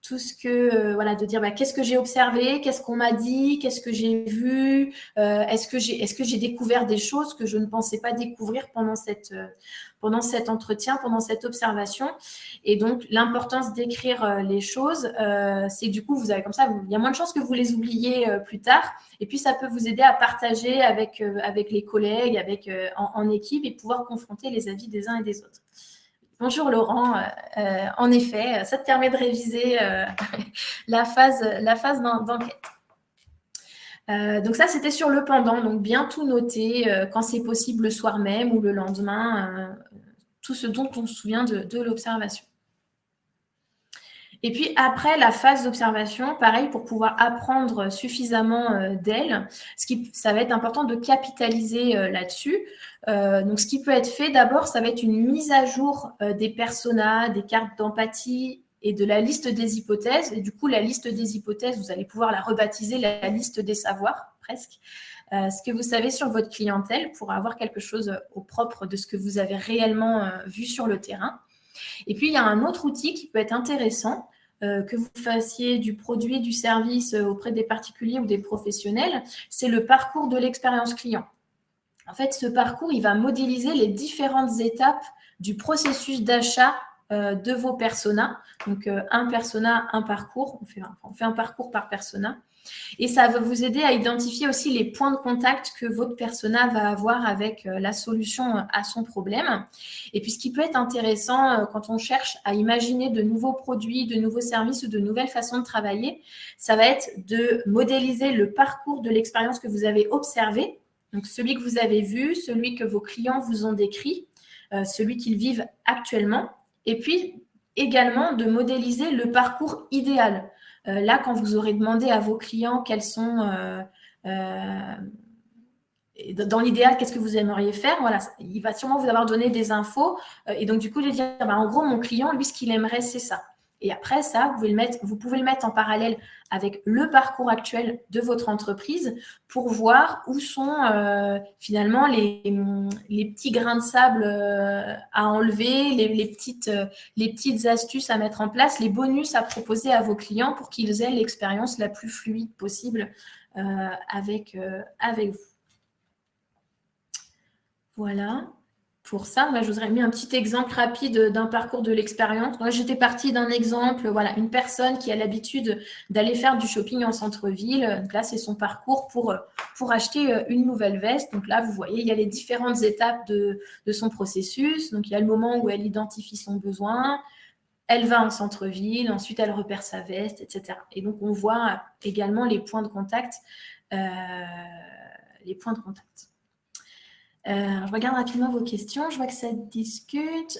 Speaker 2: tout ce que voilà, de dire qu'est-ce que j'ai observé, qu'est-ce qu'on m'a dit, qu'est-ce que j'ai vu, est-ce que j'ai découvert des choses que je ne pensais pas découvrir pendant cet entretien, pendant cette observation. Et donc l'importance d'écrire les choses, c'est du coup vous avez comme ça, il y a moins de chances que vous les oubliez plus tard, et puis ça peut vous aider à partager avec les collègues, en équipe, et pouvoir confronter les avis des uns et des autres. Bonjour Laurent, en effet, ça te permet de réviser la phase d'enquête. Donc ça, c'était sur le pendant, donc bien tout noter, quand c'est possible le soir même ou le lendemain, tout ce dont on se souvient de l'observation. Et puis après la phase d'observation, pareil, pour pouvoir apprendre suffisamment d'elle, ça va être important de capitaliser là-dessus. Donc ce qui peut être fait d'abord, ça va être une mise à jour des personas, des cartes d'empathie et de la liste des hypothèses. Et du coup, la liste des hypothèses, vous allez pouvoir la rebaptiser la liste des savoirs, presque. Ce que vous savez sur votre clientèle pour avoir quelque chose au propre de ce que vous avez réellement vu sur le terrain. Et puis, il y a un autre outil qui peut être intéressant, que vous fassiez du produit, du service auprès des particuliers ou des professionnels, c'est le parcours de l'expérience client. En fait, ce parcours, il va modéliser les différentes étapes du processus d'achat de vos personas. Donc, un persona, un parcours. On fait un parcours par persona. Et ça va vous aider à identifier aussi les points de contact que votre persona va avoir avec la solution à son problème. Et puis, ce qui peut être intéressant quand on cherche à imaginer de nouveaux produits, de nouveaux services ou de nouvelles façons de travailler, ça va être de modéliser le parcours de l'expérience que vous avez observé, donc celui que vous avez vu, celui que vos clients vous ont décrit, celui qu'ils vivent actuellement, et puis également de modéliser le parcours idéal. Là, quand vous aurez demandé à vos clients quels sont, dans l'idéal, qu'est-ce que vous aimeriez faire, voilà, il va sûrement vous avoir donné des infos. Et donc, du coup, lui dire, en gros, mon client, lui, ce qu'il aimerait, c'est ça. Et après ça, vous pouvez le mettre en parallèle avec le parcours actuel de votre entreprise pour voir où sont finalement les petits grains de sable à enlever, les petites astuces à mettre en place, les bonus à proposer à vos clients pour qu'ils aient l'expérience la plus fluide possible avec vous. Voilà. Pour ça, moi, je vous aurais mis un petit exemple rapide d'un parcours de l'expérience. Moi, j'étais partie d'un exemple, voilà, une personne qui a l'habitude d'aller faire du shopping en centre-ville. Donc là, c'est son parcours pour acheter une nouvelle veste. Donc là, vous voyez, il y a les différentes étapes de son processus. Donc, il y a le moment où elle identifie son besoin, elle va en centre-ville, ensuite, elle repère sa veste, etc. Et donc, on voit également les points de contact. Je regarde rapidement vos questions. Je vois que ça discute.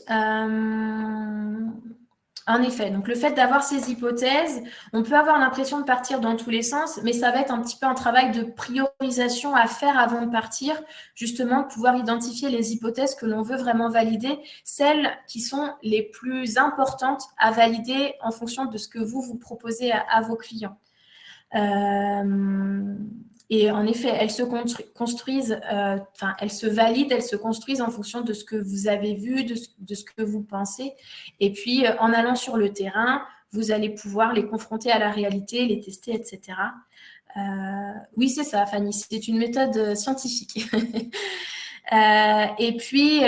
Speaker 2: En effet, donc le fait d'avoir ces hypothèses, on peut avoir l'impression de partir dans tous les sens, mais ça va être un petit peu un travail de priorisation à faire avant de partir, justement pouvoir identifier les hypothèses que l'on veut vraiment valider, celles qui sont les plus importantes à valider en fonction de ce que vous proposez à vos clients. Et en effet, elles se construisent, elles se valident, elles se construisent en fonction de ce que vous avez vu, de ce que vous pensez. Et puis, en allant sur le terrain, vous allez pouvoir les confronter à la réalité, les tester, etc. Oui, c'est ça, Fanny, c'est une méthode scientifique. Et puis,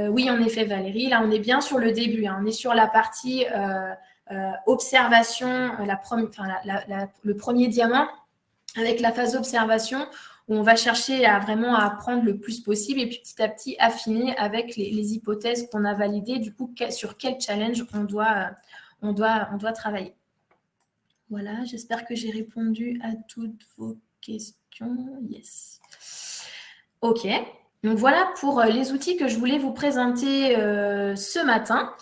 Speaker 2: oui, en effet, Valérie, là, on est bien sur le début. Hein, on est sur la partie observation, le premier diamant, avec la phase observation, où on va chercher à vraiment apprendre le plus possible et puis petit à petit affiner avec les hypothèses qu'on a validées, du coup, sur quel challenge on doit travailler. Voilà, j'espère que j'ai répondu à toutes vos questions. Yes. OK. Donc, voilà pour les outils que je voulais vous présenter ce matin.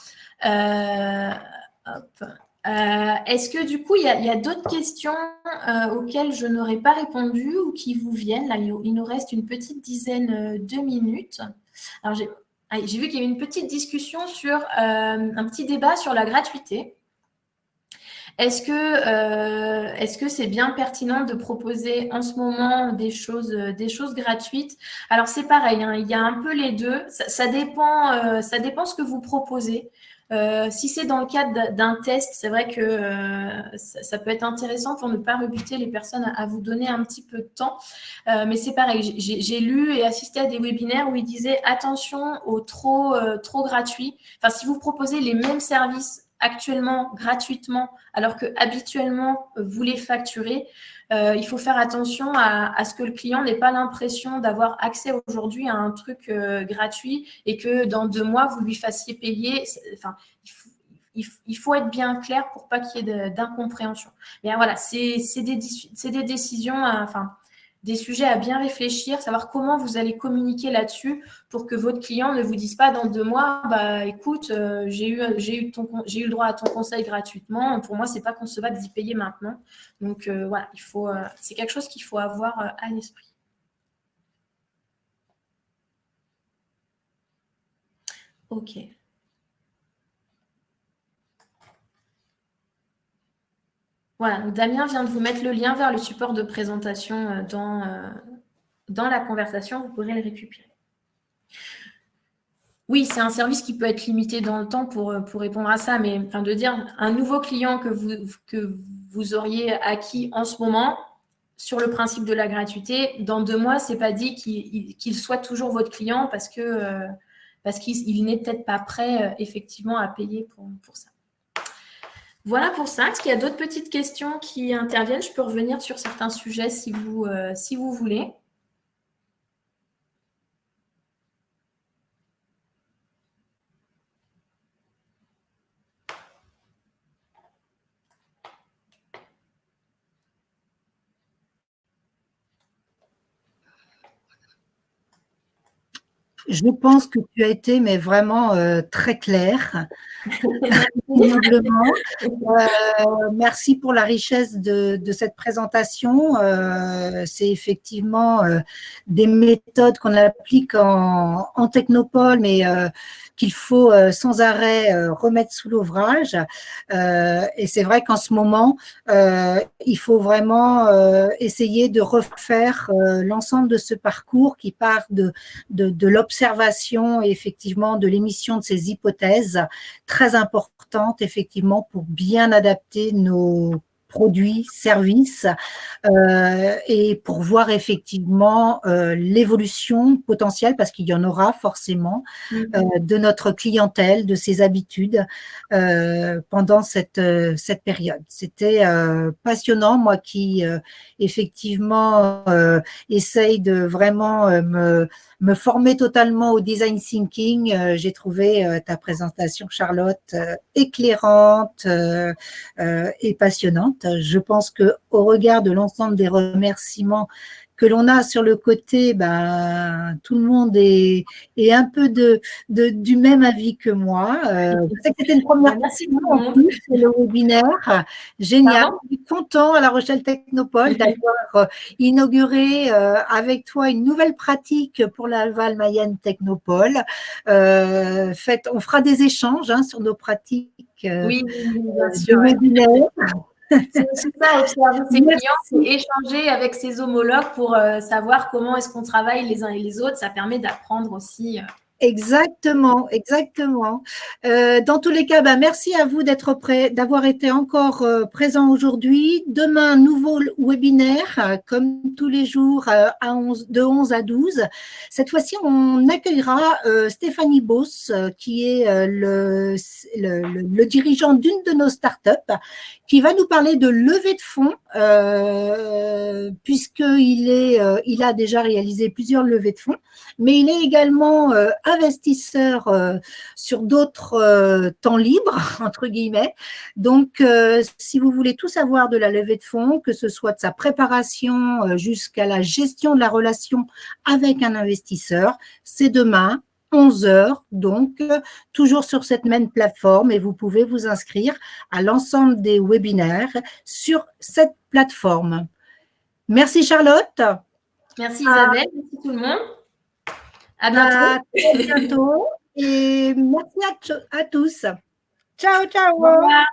Speaker 2: Hop. Est-ce que du coup, il y a d'autres questions auxquelles je n'aurais pas répondu ou qui vous viennent? Là, il nous reste une petite dizaine de minutes. Alors, j'ai vu qu'il y avait une petite discussion sur un petit débat sur la gratuité. Est-ce que c'est bien pertinent de proposer en ce moment des choses gratuites? Alors, c'est pareil, hein, il y a un peu les deux. Ça dépend ce que vous proposez. Si c'est dans le cadre d'un test, c'est vrai que ça peut être intéressant pour ne pas rebuter les personnes à vous donner un petit peu de temps. Mais c'est pareil, j'ai lu et assisté à des webinaires où ils disaient attention au trop gratuit. Enfin, si vous proposez les mêmes services actuellement gratuitement, alors que habituellement vous les facturez, il faut faire attention à ce que le client n'ait pas l'impression d'avoir accès aujourd'hui à un truc gratuit et que dans 2 mois, vous lui fassiez payer. Enfin, il faut être bien clair pour pas qu'il y ait d'incompréhension. Mais voilà, c'est des décisions, des sujets à bien réfléchir, savoir comment vous allez communiquer là-dessus pour que votre client ne vous dise pas dans 2 mois, bah écoute, j'ai eu le droit à ton conseil gratuitement. Pour moi, c'est pas concevable d'y payer maintenant. Donc voilà, c'est quelque chose qu'il faut avoir à l'esprit. Ok. Voilà, donc Damien vient de vous mettre le lien vers le support de présentation dans la conversation, vous pourrez le récupérer. Oui, c'est un service qui peut être limité dans le temps pour répondre à ça, mais de dire un nouveau client que vous auriez acquis en ce moment, sur le principe de la gratuité, dans 2 mois, c'est pas dit qu'il soit toujours votre client parce qu'il n'est peut-être pas prêt effectivement à payer pour ça. Voilà pour ça. Est-ce qu'il y a d'autres petites questions qui interviennent? Je peux revenir sur certains sujets si vous voulez.
Speaker 1: Je pense que tu as été mais vraiment très claire. Merci pour la richesse de cette présentation. C'est effectivement des méthodes qu'on applique en Technopole, mais qu'il faut sans arrêt remettre sous l'ouvrage. Et c'est vrai qu'en ce moment, il faut vraiment essayer de refaire l'ensemble de ce parcours qui part de l'observation et effectivement de l'émission de ces hypothèses très importantes effectivement pour bien adapter nos produits, services et pour voir effectivement l'évolution potentielle, parce qu'il y en aura forcément, de notre clientèle, de ses habitudes pendant cette période. C'était passionnant, moi qui effectivement essaye de vraiment me former totalement au design thinking. J'ai trouvé ta présentation, Charlotte, éclairante et passionnante. Je pense qu'au regard de l'ensemble des remerciements que l'on a sur le côté, ben, tout le monde est un peu du même avis que moi. Je sais que c'était une première
Speaker 2: Merci
Speaker 1: fois
Speaker 2: tout le
Speaker 1: en
Speaker 2: monde.
Speaker 1: plus, le webinaire. Génial.
Speaker 2: Pardon?
Speaker 1: Je suis content à La Rochelle Technopole d'avoir inauguré avec toi une nouvelle pratique pour la Val Mayenne Technopole. On fera des échanges sur nos pratiques
Speaker 2: Oui, bien
Speaker 1: de
Speaker 2: sûr.
Speaker 1: webinaire.
Speaker 2: C'est aussi ça, observer ses
Speaker 1: Merci.
Speaker 2: clients, c'est échanger avec ses homologues pour savoir comment est-ce qu'on travaille les uns et les autres. Ça permet d'apprendre aussi.
Speaker 1: Exactement, exactement. Dans tous les cas, ben, merci à vous d'avoir été encore présent aujourd'hui. Demain, nouveau webinaire, comme tous les jours, de 11 à 12. Cette fois-ci, on accueillera Stéphanie Beauce, qui est le dirigeant d'une de nos startups, qui va nous parler de levée de fonds, puisqu'il a déjà réalisé plusieurs levées de fonds, mais il est également investisseur sur d'autres temps libres, entre guillemets. Donc, si vous voulez tout savoir de la levée de fonds, que ce soit de sa préparation jusqu'à la gestion de la relation avec un investisseur, c'est demain, 11 heures, donc toujours sur cette même plateforme, et vous pouvez vous inscrire à l'ensemble des webinaires sur cette plateforme. Merci Charlotte.
Speaker 2: Merci Isabelle, merci tout le monde. À bientôt.
Speaker 1: À très bientôt et merci à tous. Ciao, ciao.
Speaker 2: Au revoir.